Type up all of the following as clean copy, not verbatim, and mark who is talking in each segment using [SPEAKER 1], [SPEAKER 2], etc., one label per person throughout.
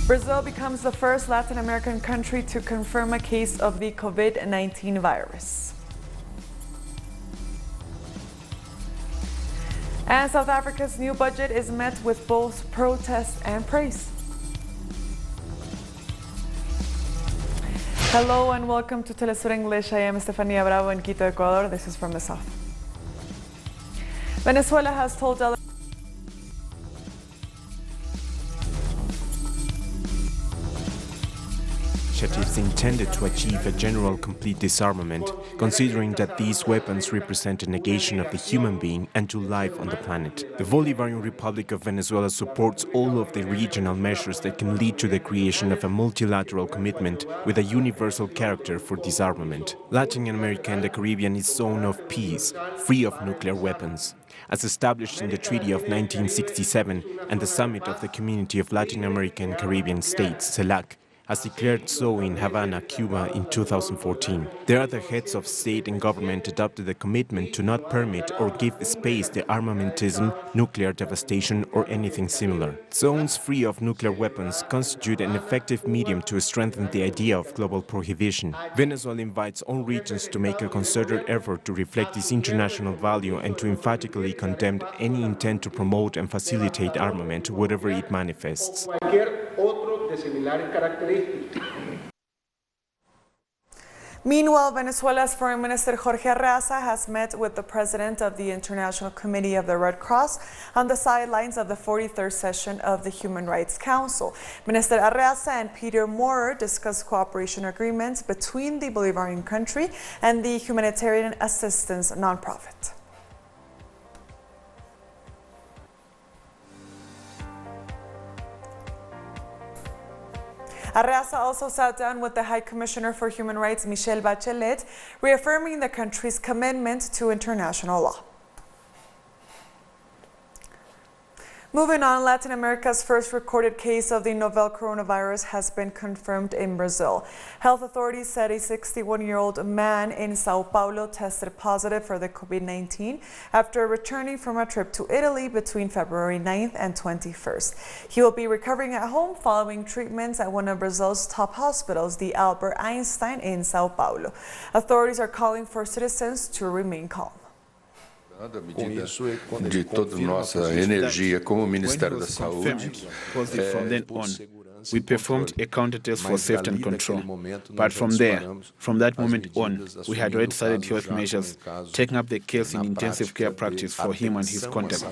[SPEAKER 1] Brazil becomes the first Latin American country to confirm a case of the COVID-19 virus. And South Africa's new budget is met with both protest and praise. Hello and welcome to Telesur English. I am Estefania Bravo in Quito, Ecuador. This is from the south. Venezuela has told
[SPEAKER 2] initiatives intended to achieve a general complete disarmament, considering that these weapons represent a negation of the human being and to life on the planet. The Bolivarian Republic of Venezuela supports all of the regional measures that can lead to the creation of a multilateral commitment with a universal character for disarmament. Latin America and the Caribbean is a zone of peace, free of nuclear weapons. As established in the Treaty of 1967 and the Summit of the Community of Latin American and Caribbean States, CELAC, has declared so in Havana, Cuba in 2014. There, the heads of state and government adopted a commitment to not permit or give space to armamentism, nuclear devastation or anything similar. Zones free of nuclear weapons constitute an effective medium to strengthen the idea of global prohibition. Venezuela invites all regions to make a concerted effort to reflect this international value and to emphatically condemn any intent to promote and facilitate armament, whatever it manifests.
[SPEAKER 1] Meanwhile, Venezuela's Foreign Minister Jorge Arreaza has met with the president of the International Committee of the Red Cross on the sidelines of the 43rd session of the Human Rights Council. Minister Arreaza and Peter Maurer discussed cooperation agreements between the Bolivarian country and the humanitarian assistance nonprofit. Arreaza also sat down with the High Commissioner for Human Rights, Michelle Bachelet, reaffirming the country's commitment to international law. Moving on, Latin America's first recorded case of the novel coronavirus has been confirmed in Brazil. Health authorities said a 61-year-old man in Sao Paulo tested positive for the COVID-19 after returning from a trip to Italy between February 9th and 21st. He will be recovering at home following treatments at one of Brazil's top hospitals, the Albert Einstein in Sao Paulo. Authorities are calling for citizens to remain calm.
[SPEAKER 3] De toda nossa energia como Ministério da Saúde.
[SPEAKER 4] From then on, we performed a counter test for safety and control. But from that moment on, we had already started health measures, taking up the case in intensive care practice for him and his contact.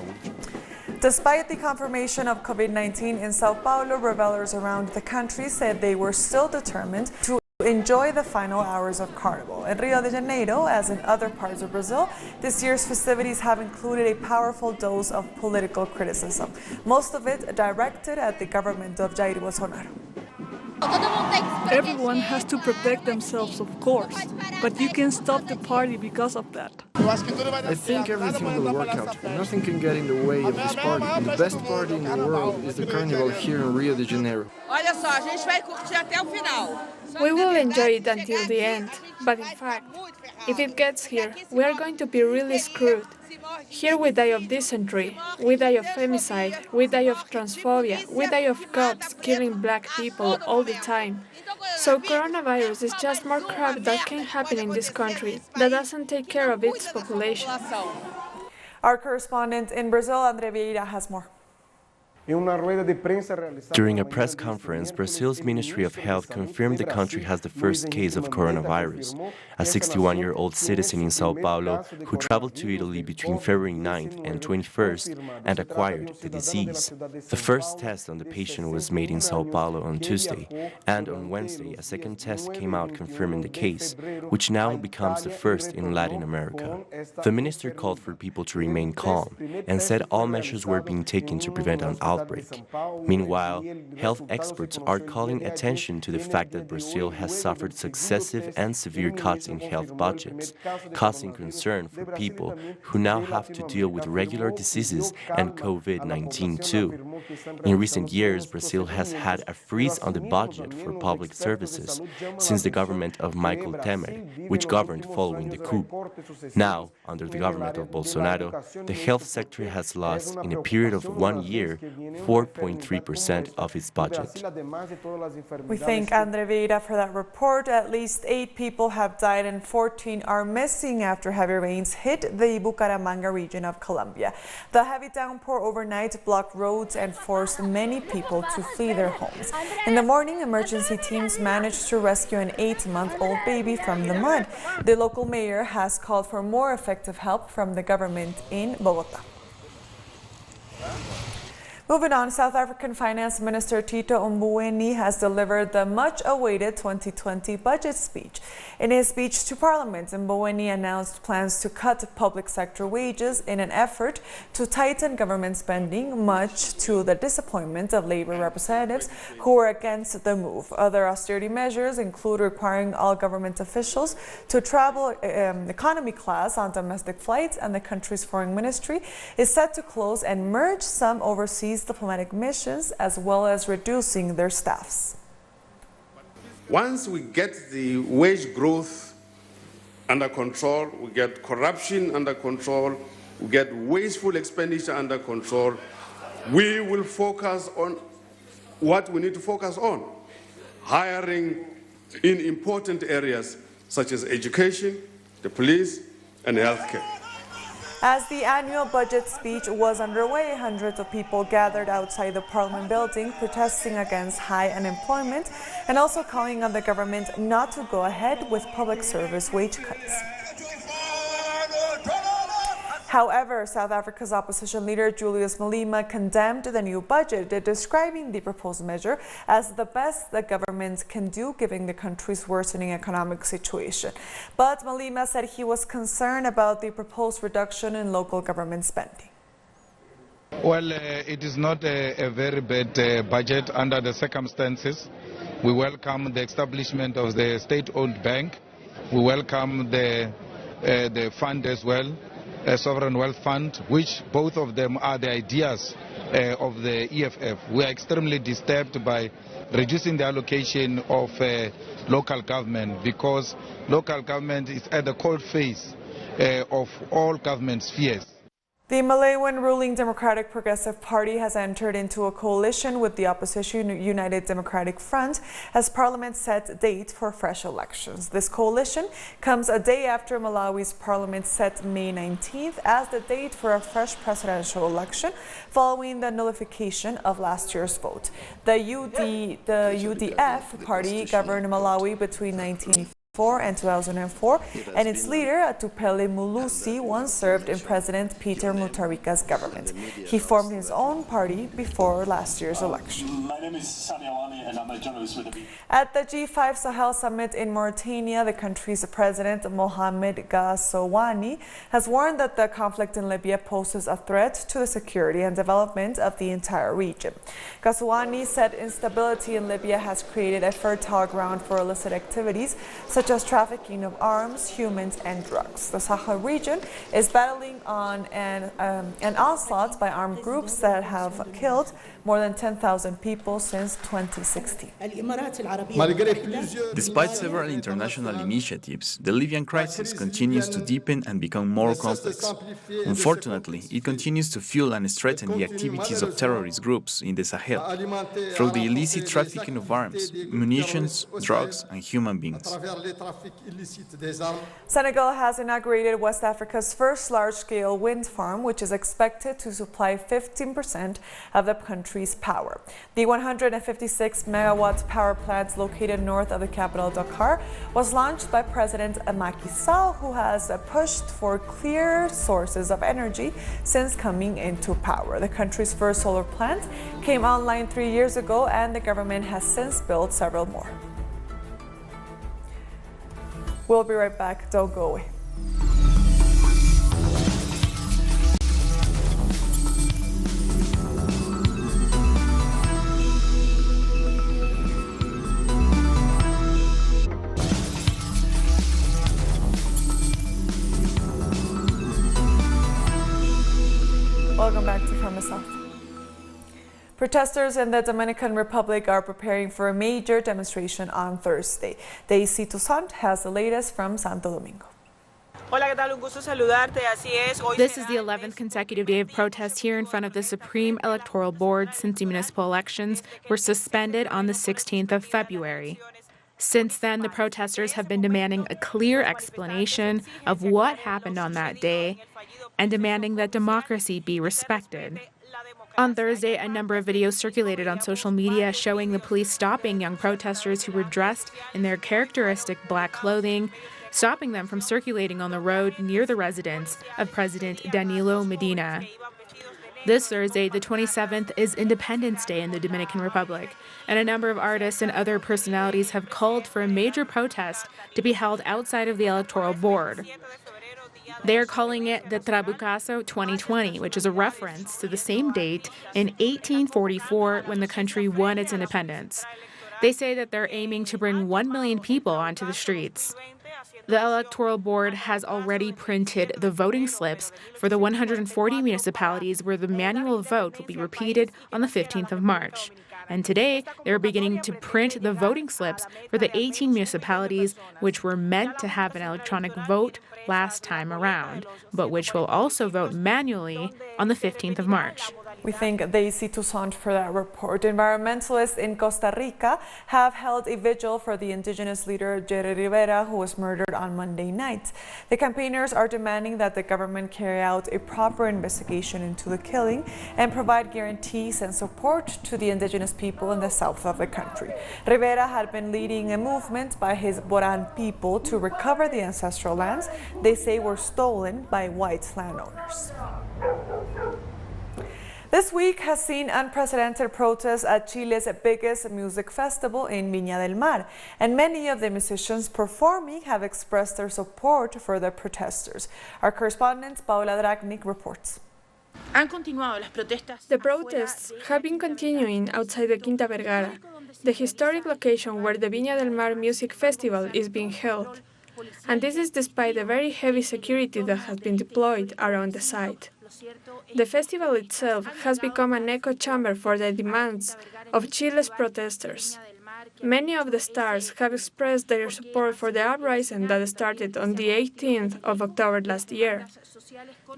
[SPEAKER 1] Despite the confirmation of COVID-19 in Sao Paulo, revelers around the country said they were still determined to enjoy the final hours of Carnival. In Rio de Janeiro, as in other parts of Brazil, this year's festivities have included a powerful dose of political criticism, most of it directed at the government of Jair Bolsonaro.
[SPEAKER 5] Everyone has to protect themselves, of course, but you can stop the party because of that.
[SPEAKER 6] I think everything will work out. Nothing can get in the way of this party. And the best party in the world is the Carnival here in Rio de Janeiro.
[SPEAKER 7] We will enjoy it until the end, but in fact, if it gets here, we are going to be really screwed. Here we die of dysentery, we die of femicide, we die of transphobia, we die of cops killing black people all the time. So coronavirus is just more crap that can happen in this country that doesn't take care of its population.
[SPEAKER 1] Our correspondent in Brazil, Andre Vieira, has more.
[SPEAKER 8] During a press conference, Brazil's Ministry of Health confirmed the country has the first case of coronavirus. A 61-year-old citizen in Sao Paulo who traveled to Italy between February 9th and 21st and acquired the disease. The first test on the patient was made in Sao Paulo on Tuesday, and on Wednesday a second test came out confirming the case, which now becomes the first in Latin America. The minister called for people to remain calm and said all measures were being taken to prevent an outbreak. Meanwhile, health experts are calling attention to the fact that Brazil has suffered successive and severe cuts in health budgets, causing concern for people who now have to deal with regular diseases and COVID-19 too. In recent years, Brazil has had a freeze on the budget for public services since the government of Michael Temer, which governed following the coup. Now, under the government of Bolsonaro, the health sector has lost, in a period of 1 year, 4.3% of its budget.
[SPEAKER 1] We thank Andre Vieira for that report. At least 8 people have died and 14 are missing after heavy rains hit the Bucaramanga region of Colombia. The heavy downpour overnight blocked roads and forced many people to flee their homes. In the morning, emergency teams managed to rescue an 8-month-old baby from the mud. The local mayor has called for more effective help from the government in Bogotá. Moving on, South African Finance Minister Tito Mboweni has delivered the much-awaited 2020 budget speech. In his speech to Parliament, Mboweni announced plans to cut public sector wages in an effort to tighten government spending, much to the disappointment of Labour representatives who were against the move. Other austerity measures include requiring all government officials to travel economy class on domestic flights, and the country's foreign ministry is set to close and merge some overseas diplomatic missions, as well as reducing their staffs.
[SPEAKER 9] Once we get the wage growth under control, we get corruption under control, we get wasteful expenditure under control, we will focus on what we need to focus on: hiring in important areas such as education, the police, and healthcare.
[SPEAKER 1] As the annual budget speech was underway, hundreds of people gathered outside the Parliament building protesting against high unemployment and also calling on the government not to go ahead with public service wage cuts. However, South Africa's opposition leader Julius Malema condemned the new budget, describing the proposed measure as the best the government can do given the country's worsening economic situation. But Malema said he was concerned about the proposed reduction in local government spending.
[SPEAKER 10] Well, it is not a very bad budget under the circumstances. We welcome the establishment of the state-owned bank. We welcome the fund as well, a sovereign wealth fund, which both of them are the ideas of the EFF. We are extremely disturbed by reducing the allocation of local government, because local government is at the cold face of all government spheres.
[SPEAKER 1] The Malawian ruling Democratic Progressive Party has entered into a coalition with the opposition United Democratic Front as Parliament sets a date for fresh elections. This coalition comes a day after Malawi's Parliament set May 19th as the date for a fresh presidential election following the nullification of last year's vote. The UDF party governed Malawi between 1994 and 2004, and its leader, Atupele Mulusi, once served in President Peter Mutharika's government. He formed his own party before last year's election.
[SPEAKER 11] My name is Sami Awani, and I'm a journalist with the BBC.
[SPEAKER 1] At the G5 Sahel Summit in Mauritania, the country's president, Mohamed Gassouani, has warned that the conflict in Libya poses a threat to the security and development of the entire region. Gassouani said instability in Libya has created a fertile ground for illicit activities such as trafficking of arms, humans, and drugs. The Sahel region is battling on an onslaught by armed groups that have killed more than 10,000 people since 2016.
[SPEAKER 12] Despite several international initiatives, the Libyan crisis continues to deepen and become more complex. Unfortunately, it continues to fuel and strengthen the activities of terrorist groups in the Sahel through the illicit trafficking of arms, munitions, drugs, and human beings.
[SPEAKER 1] Senegal has inaugurated West Africa's first large-scale wind farm, which is expected to supply 15% of the country's power. The 156-megawatt power plant located north of the capital, Dakar, was launched by President Macky Sall, who has pushed for clear sources of energy since coming into power. The country's first solar plant came online 3 years ago, and the government has since built several more. We'll be right back. Don't go away. Welcome back to From the South. Protesters in the Dominican Republic are preparing for a major demonstration on Thursday. Daisy Toussaint has the latest from Santo Domingo.
[SPEAKER 13] This is the 11th consecutive day of protests here in front of the Supreme Electoral Board since the municipal elections were suspended on the 16th of February. Since then, the protesters have been demanding a clear explanation of what happened on that day and demanding that democracy be respected. On Thursday, a number of videos circulated on social media showing the police stopping young protesters who were dressed in their characteristic black clothing, stopping them from circulating on the road near the residence of President Danilo Medina. This Thursday, the 27th, is Independence Day in the Dominican Republic, and a number of artists and other personalities have called for a major protest to be held outside of the Electoral Board. They are calling it the Trabucazo 2020, which is a reference to the same date in 1844 when the country won its independence. They say that they're aiming to bring 1 million people onto the streets. The Electoral Board has already printed the voting slips for the 140 municipalities where the manual vote will be repeated on the 15th of March. And today, they're beginning to print the voting slips for the 18 municipalities which were meant to have an electronic vote last time around, but which will also vote manually on the 15th of March.
[SPEAKER 1] We thank Daisy Toussaint for that report. Environmentalists in Costa Rica have held a vigil for the indigenous leader Jerry Rivera, who was murdered on Monday night. The campaigners are demanding that the government carry out a proper investigation into the killing and provide guarantees and support to the indigenous people in the south of the country. Rivera had been leading a movement by his Boran people to recover the ancestral lands they say were stolen by white landowners. This week has seen unprecedented protests at Chile's biggest music festival in Viña del Mar, and many of the musicians performing have expressed their support for the protesters. Our correspondent Paula Dragnik reports.
[SPEAKER 7] The protests have been continuing outside the Quinta Vergara, the historic location where the Viña del Mar Music Festival is being held. And this is despite the very heavy security that has been deployed around the site. The festival itself has become an echo chamber for the demands of Chile's protesters. Many of the stars have expressed their support for the uprising that started on the 18th of October last year.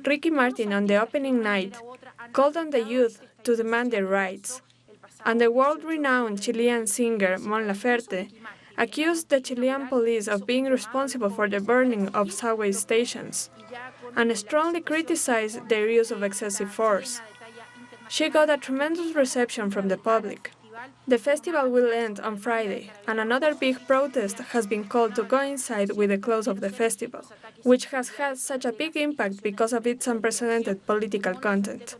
[SPEAKER 7] Ricky Martin, on the opening night, called on the youth to demand their rights. And the world-renowned Chilean singer Mon Laferte accused the Chilean police of being responsible for the burning of subway stations and strongly criticized their use of excessive force. She got a tremendous reception from the public. The festival will end on Friday, and another big protest has been called to coincide with the close of the festival, which has had such a big impact because of its unprecedented political content.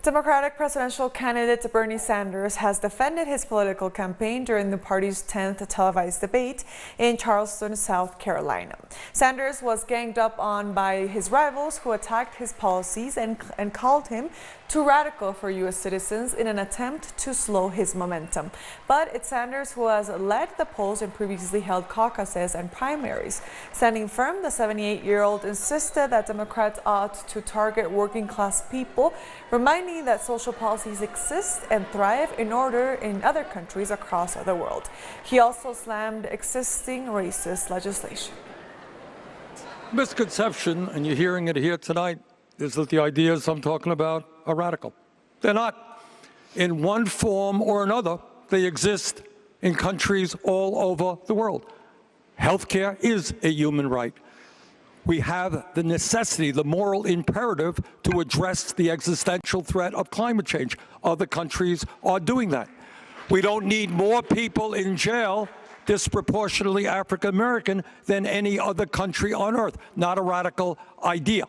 [SPEAKER 1] Democratic presidential candidate Bernie Sanders has defended his political campaign during the party's 10th televised debate in Charleston, South Carolina. Sanders was ganged up on by his rivals who attacked his policies and called him too radical for U.S. citizens in an attempt to slow his momentum. But it's Sanders who has led the polls in previously held caucuses and primaries. Standing firm, the 78-year-old insisted that Democrats ought to target working-class people, reminding that social policies exist and thrive in order in other countries across the world. He also slammed existing racist legislation.
[SPEAKER 14] Misconception, and you're hearing it here tonight, is that the ideas I'm talking about are radical. They're not. In one form or another, they exist in countries all over the world. Healthcare is a human right. We have the necessity, the moral imperative to address the existential threat of climate change. Other countries are doing that. We don't need more people in jail, disproportionately African American, than any other country on earth. Not a radical idea.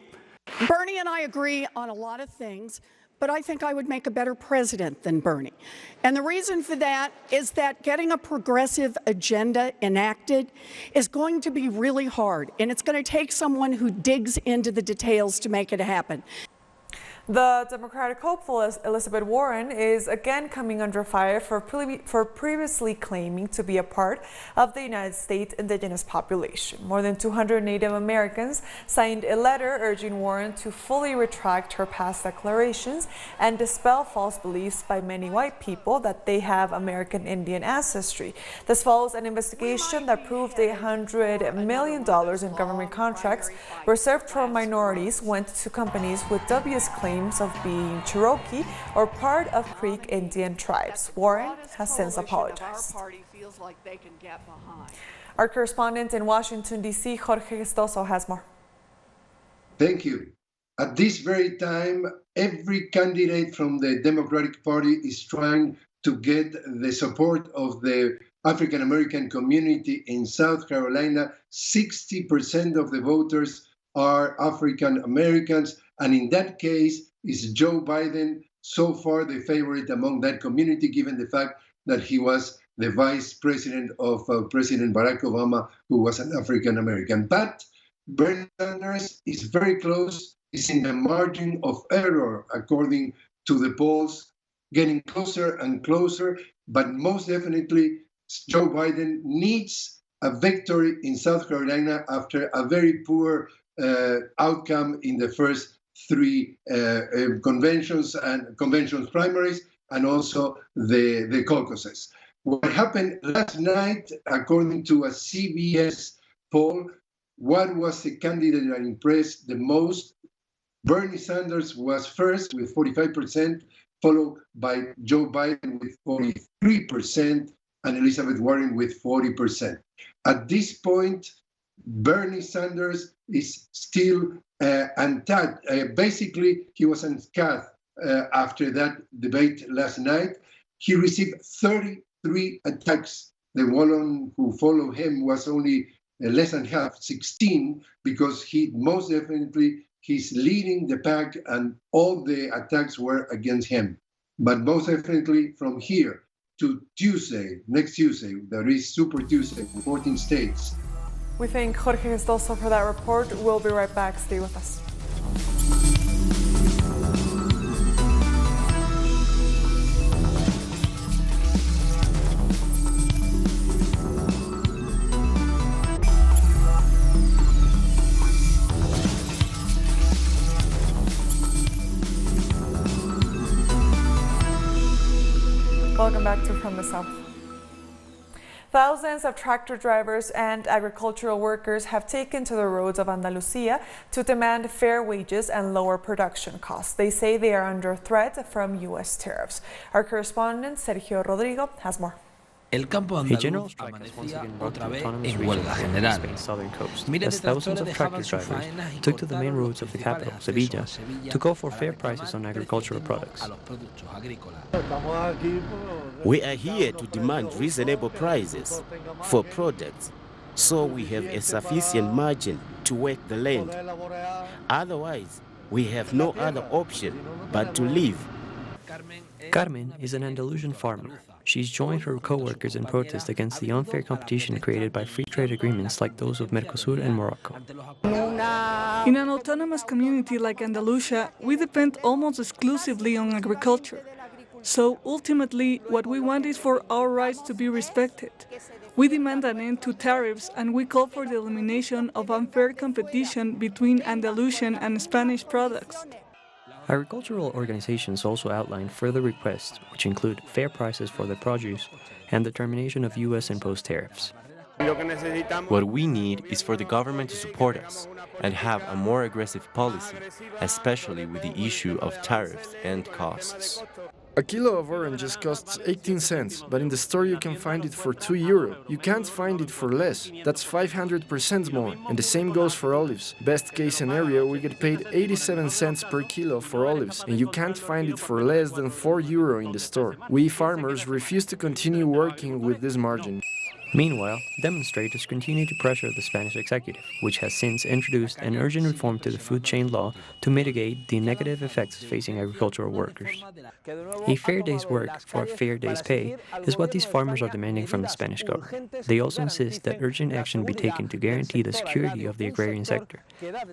[SPEAKER 15] Bernie and I agree on a lot of things, but I think I would make a better president than Bernie. And the reason for that is that getting a progressive agenda enacted is going to be really hard, and it's going to take someone who digs into the details to make it happen.
[SPEAKER 1] The Democratic hopeful Elizabeth Warren is again coming under fire for previously claiming to be a part of the United States indigenous population. More than 200 Native Americans signed a letter urging Warren to fully retract her past declarations and dispel false beliefs by many white people that they have American Indian ancestry. This follows an investigation that proved $100 million in government contracts reserved for minorities went to companies with dubious claims of being Cherokee or part of Creek Indian tribes. Warren has since apologized. Our correspondent in Washington, D.C., Jorge Gestoso, has more.
[SPEAKER 16] Thank you. At this very time, every candidate from the Democratic Party is trying to get the support of the African American community in South Carolina. 60% of the voters are African Americans, and in that case is Joe Biden so far the favorite among that community, given the fact that he was the vice president of President Barack Obama, who was an African American. But Bernie Sanders is very close, is in the margin of error according to the polls, getting closer and closer, but most definitely Joe Biden needs a victory in South Carolina after a very poor outcome in the first three conventions primaries, and also the caucuses. What happened last night, according to a CBS poll, what was the candidate that impressed the most? Bernie Sanders was first with 45%, followed by Joe Biden with 43%, and Elizabeth Warren with 40%. At this point, Bernie Sanders is still untouched. Basically, he was unscathed after that debate last night. He received 33 attacks. The one who followed him was only less than half, 16, because he most definitely he's leading the pack, and all the attacks were against him. But most definitely from here to Tuesday, next Tuesday, there is Super Tuesday in 14 states.
[SPEAKER 1] We thank Jorge Gestoso for that report. We'll be right back. Stay with us. Welcome back to From the South. Thousands of tractor drivers and agricultural workers have taken to the roads of Andalusia to demand fair wages and lower production costs. They say they are under threat from U.S. tariffs. Our correspondent Sergio Rodrigo has more.
[SPEAKER 17] El campo andaluz amanecía otra vez en huelga general.
[SPEAKER 18] As thousands of tractor drivers took to the main roads of the capital, Sevilla, to call for fair prices on agricultural products.
[SPEAKER 19] We are here to demand reasonable prices for products, so we have a sufficient margin to work the land. Otherwise, we have no other option but to leave.
[SPEAKER 18] Carmen is an Andalusian farmer. She's joined her co-workers in protest against the unfair competition created by free trade agreements like those of Mercosur and Morocco.
[SPEAKER 5] In an autonomous community like Andalusia, we depend almost exclusively on agriculture. So ultimately, what we want is for our rights to be respected. We demand an end to tariffs, and we call for the elimination of unfair competition between Andalusian and Spanish products.
[SPEAKER 18] Agricultural organizations also outlined further requests, which include fair prices for their produce and the termination of U.S.-imposed tariffs.
[SPEAKER 8] What we need is for the government to support us and have a more aggressive policy, especially with the issue of tariffs and costs.
[SPEAKER 6] A kilo of oranges costs 18 cents, but in the store you can find it for €2. You can't find it for less. That's 500% more. And the same goes for olives. Best case scenario, we get paid 87 cents per kilo for olives, and you can't find it for less than €4 in the store. We farmers refuse to continue working with this margin.
[SPEAKER 18] Meanwhile, demonstrators continue to pressure the Spanish executive, which has since introduced an urgent reform to the food chain law to mitigate the negative effects facing agricultural workers. A fair day's work for a fair day's pay is what these farmers are demanding from the Spanish government. They also insist that urgent action be taken to guarantee the security of the agrarian sector,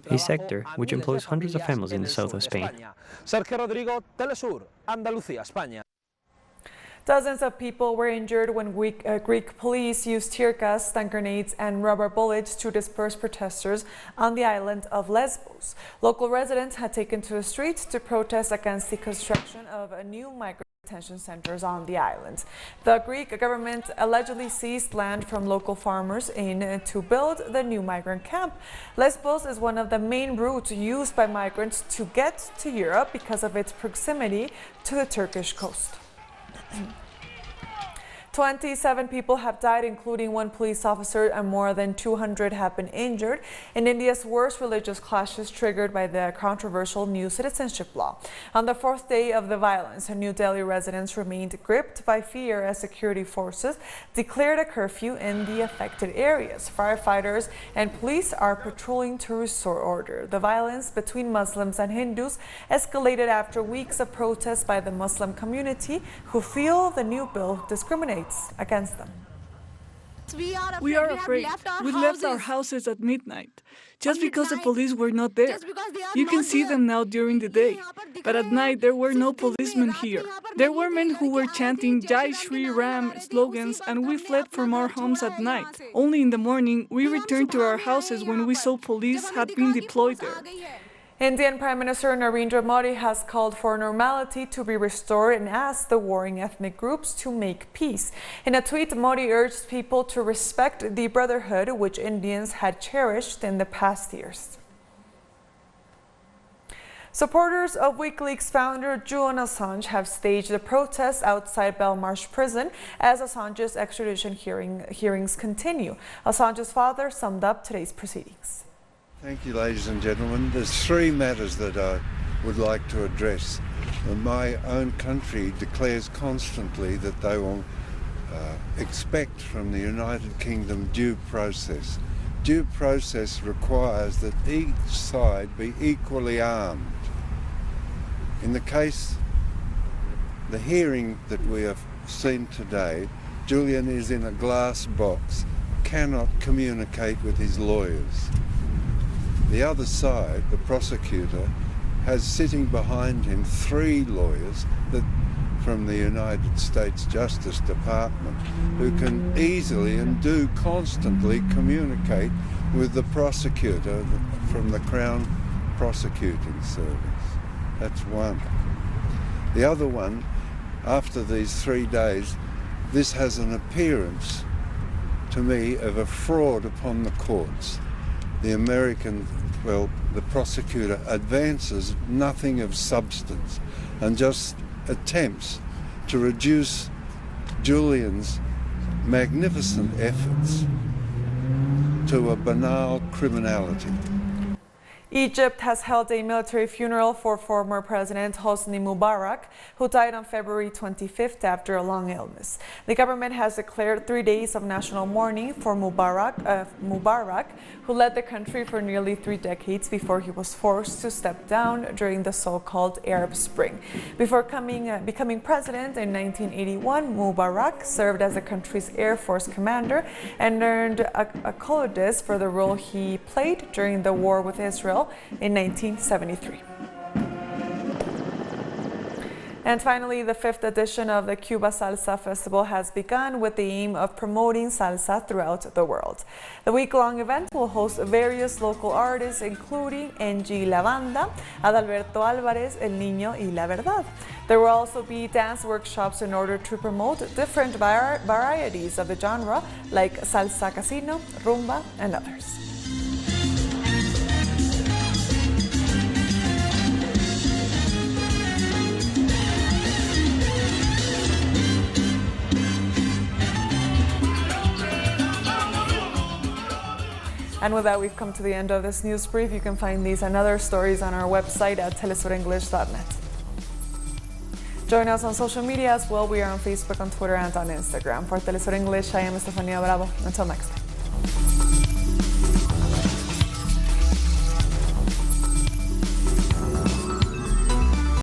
[SPEAKER 18] a sector which employs hundreds of families in the south of Spain.
[SPEAKER 1] Dozens of people were injured when Greek police used tear gas, stun grenades and rubber bullets to disperse protesters on the island of Lesbos. Local residents had taken to the streets to protest against the construction of new migrant detention centers on the island. The Greek government allegedly seized land from local farmers to build the new migrant camp. Lesbos is one of the main routes used by migrants to get to Europe because of its proximity to the Turkish coast. 27 people have died, including one police officer, and more than 200 have been injured in India's worst religious clashes triggered by the controversial new citizenship law. On the fourth day of the violence, New Delhi residents remained gripped by fear as security forces declared a curfew in the affected areas. Firefighters and police are patrolling to restore order. The violence between Muslims and Hindus escalated after weeks of protests by the Muslim community, who feel the new bill discriminates against them.
[SPEAKER 5] We are afraid. We left our houses at midnight, just because the police were not there. You can see them now during the day, but at night there were no policemen here. There were men who were chanting Jai Shri Ram slogans, and we fled from our homes at night. Only in the morning we returned to our houses when we saw police had been deployed there.
[SPEAKER 1] Indian Prime Minister Narendra Modi has called for normality to be restored and asked the warring ethnic groups to make peace. In a tweet, Modi urged people to respect the brotherhood which Indians had cherished in the past years. Supporters of WikiLeaks founder Julian Assange have staged a protest outside Belmarsh prison as Assange's extradition hearings continue. Assange's father summed up today's proceedings.
[SPEAKER 20] Thank you, ladies and gentlemen. There's three matters that I would like to address. My own country declares constantly that they will expect from the United Kingdom due process. Due process requires that each side be equally armed. In the case, the hearing that we have seen today, Julian is in a glass box, cannot communicate with his lawyers. The other side, the prosecutor, has sitting behind him three lawyers from the United States Justice Department who can easily and do constantly communicate with the prosecutor from the Crown Prosecuting Service. That's one. The other one, after these 3 days, this has an appearance to me of a fraud upon the courts. The prosecutor advances nothing of substance and just attempts to reduce Julian's magnificent efforts to a banal criminality.
[SPEAKER 1] Egypt has held a military funeral for former President Hosni Mubarak, who died on February 25th after a long illness. The government has declared 3 days of national mourning for Mubarak, who led the country for nearly 3 decades before he was forced to step down during the so-called Arab Spring. Before becoming president in 1981, Mubarak served as the country's Air Force commander and earned accolades for the role he played during the war with Israel in 1973. And finally, the 5th edition of the Cuba Salsa Festival has begun with the aim of promoting salsa throughout the world. The week-long event will host various local artists, including Angie La Banda, Adalberto Álvarez, El Niño y La Verdad. There will also be dance workshops in order to promote different varieties of the genre, like salsa casino, rumba, and others. And with that, we've come to the end of this news brief. You can find these and other stories on our website at telesurenglish.net. Join us on social media as well. We are on Facebook, on Twitter, and on Instagram. For Televisor English, I am Estefania Bravo. Until next time.